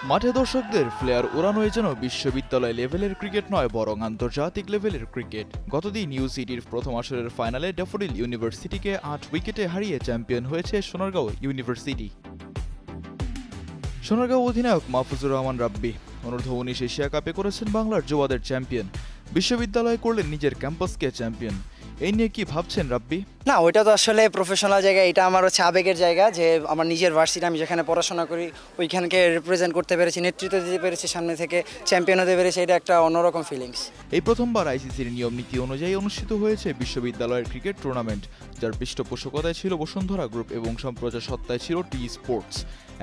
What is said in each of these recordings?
মাঠে দর্শকদের ফ্লেয়ার ওড়ানোই যেন বিশ্ববিদ্যালয় লেভেলের ক্রিকেট নয় বরং আন্তর্জাতিক লেভেলের ক্রিকেট। গতদিন ইউসিটির প্রথম আসরের ফাইনালে ড্যাফোডিল ইউনিভার্সিটিকে ৮ উইকেটে হারিয়ে চ্যাম্পিয়ন হয়েছে সোনারগাঁও ইউনিভার্সিটি। সোনারগাঁও অধিনায়ক মাহফুজুর রহমান রাব্বি অনূর্ধ্ব-19 এশিয়া কাপে করেছেন বাংলার যুবাদের চ্যাম্পিয়ন। বিশ্ববিদ্যালয় করলেন নিজের ক্যাম্পাসকে চ্যাম্পিয়ন। এই নিয়ে কি ভাবছেন রাব্বি? না, ওইটা তো আসলে প্রফেশনাল জায়গা, এটা আমার হচ্ছে আবেগের জায়গা। যে আমার নিজের ভার্সিটি, আমি যেখানে পড়াশোনা করি ওইখানকে রিপ্রেজেন্ট করতে পেরেছি, নেতৃত্ব দিতে পেরেছি, সামনে থেকে চ্যাম্পিয়ন হতে পেরেছি, এটা একটা অন্যরকম ফিলিংস। এই প্রথমবার আইসিসির নিয়ম নীতি অনুযায়ী অনুষ্ঠিত হয়েছে বিশ্ববিদ্যালয়ের ক্রিকেট টুর্নামেন্ট, যার পৃষ্ঠপোষকতায় ছিল বসুন্ধরা গ্রুপ এবং সম্প্রচার সত্তায় ছিল টি স্পোর্টস।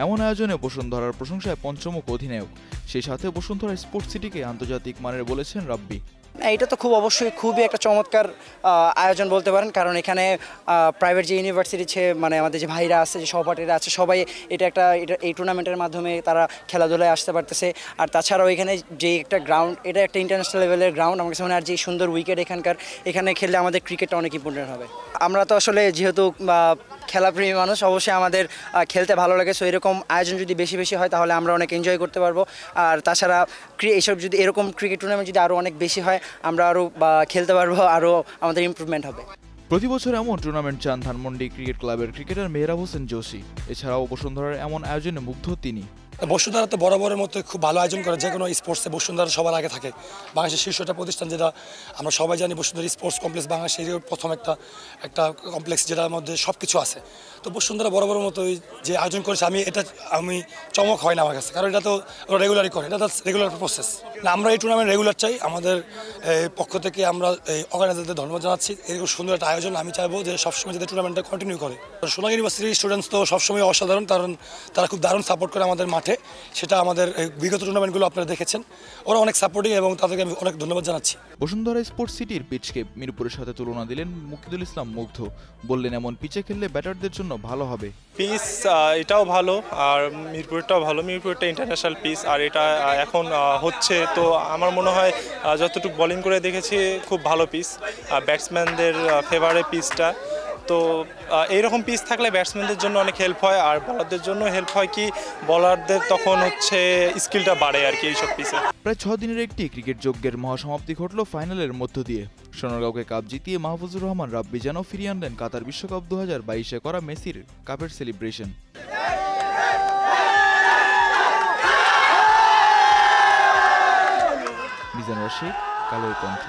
এমন আয়োজনে বসুন্ধরার প্রশংসায় পঞ্চমুখ অধিনায়ক। সেই সাথে বসুন্ধরা স্পোর্টস সিটিকে আন্তর্জাতিক মানের বলেছেন রাব্বি। এটা তো খুবই একটা চমৎকার আয়োজন বলতে পারেন, কারণ এখানে প্রাইভেট যে ইউনিভার্সিটি মানে আমাদের যে ভাইরা আছে, যে সহপাঠীরা আছে, সবাই এই টুর্নামেন্টের মাধ্যমে তারা খেলাধুলায় আসতে পারতেছে। আর তাছাড়াও এখানে যে একটা গ্রাউন্ড, এটা একটা ইন্টারন্যাশনাল লেভেলের গ্রাউন্ড। আমার কাছে মনে হয় যে সুন্দর উইকেট এখানে খেললে আমাদের ক্রিকেটটা অনেক ইম্পর্টেন্ট হবে। আমরা তো আসলে যেহেতু খেলাপ্রেমী মানুষ, অবশ্যই আমাদের খেলতে ভালো লাগে। সো এরকম আয়োজন যদি বেশি বেশি হয় তাহলে আমরা অনেক এনজয় করতে পারবো। আর তাছাড়া এইসব যদি এরকম ক্রিকেট টুর্নামেন্ট যদি আরও অনেক বেশি হয়, আমরা আরও খেলতে পারবো, আরও আমাদের ইমপ্রুভমেন্ট হবে। প্রতি বছর এমন টুর্নামেন্ট চান ধানমন্ডি ক্রিকেট ক্লাবের ক্রিকেটার মেহরাব হোসেন জোশী। এছাড়াও বসুন্ধরার এমন আয়োজনে মুগ্ধ তিনি। বসুন্ধরা তো বরাবরের মতো খুব ভালো আয়োজন করে, যে কোনো স্পোর্টসে বসুন্ধরা সবার আগে থাকে। বাংলাদেশের শীর্ষ একটা প্রতিষ্ঠান, যেটা আমরা সবাই জানি, বসুন্ধরা স্পোর্টস কমপ্লেক্স বাংলাদেশের প্রথম একটা কমপ্লেক্স, যেটার মধ্যে সব কিছু আছে। তো বসুন্ধরা বরাবরের মতো যে আয়োজন করেছে, আমি চমক হয় না আমার কাছে, কারণ এটা তো রেগুলারই করে, এটা তো রেগুলার প্রসেস না। আমরা এই টুর্নামেন্ট রেগুলার চাই। আমাদের পক্ষ থেকে আমরা এই অর্গানাইজারদের ধন্যবাদ জানাচ্ছি। এরকম সুন্দর একটা আয়োজন আমি চাইবো যে সবসময় যাতে টুর্নামেন্টটা কন্টিনিউ করে। সোনারগাঁও ইউনিভার্সিটির স্টুডেন্টস তো সবসময় অসাধারণ, কারণ তারা খুব দারুণ সাপোর্ট করে আমাদের মাঠে। সেটা আমাদের বিগত টুর্নামেন্টগুলো আপনারা দেখেছেন, ওরা অনেক সাপোর্টিং এবং তাদেরকে আমি অনেক ধন্যবাদ জানাচ্ছি। বসুন্ধরা স্পোর্টস সিটির পিচকে মিরপুরের সাথে তুলনা দিলেন মুকিদুল ইসলাম মুগ্ধ। বললেন, এমন পিচে খেললে ব্যাটারদের জন্য ভালো হবে। পিচ এটাও ভালো, আর মিরপুরটাও ভালো। মিরপুরটা ইন্টারন্যাশনাল পিচ, আর এটা এখন হচ্ছে। তো আমার মনে হয় যতটুকু বোলিং করে দেখেছি খুব ভালো পিচ, ব্যাটসম্যানদের ফেভারে পিচটা। তো এইরকম পিচ থাকলে ব্যাটসম্যানদের জন্য অনেক হেল্প হয়, আর বলারদের জন্য হেল্প হয় কি, বলারদের তখন হচ্ছে স্কিলটা বাড়ে আর কি এইসব পিচে। প্রায় 6 দিনের একটি ক্রিকেট যজ্ঞের মহাসমাপ্তি ঘটল ফাইনালের মধ্য দিয়ে। সোনারগাঁওকে কাপ জিতিয়ে মাহফুজুর রহমান রাব্বি যেন ফিরিয়ে আনলেন কাতার বিশ্বকাপ 2022-এ করা মেসির কাপের সেলিব্রেশন। মিজান রশিদ, কালোই কণ্ঠ।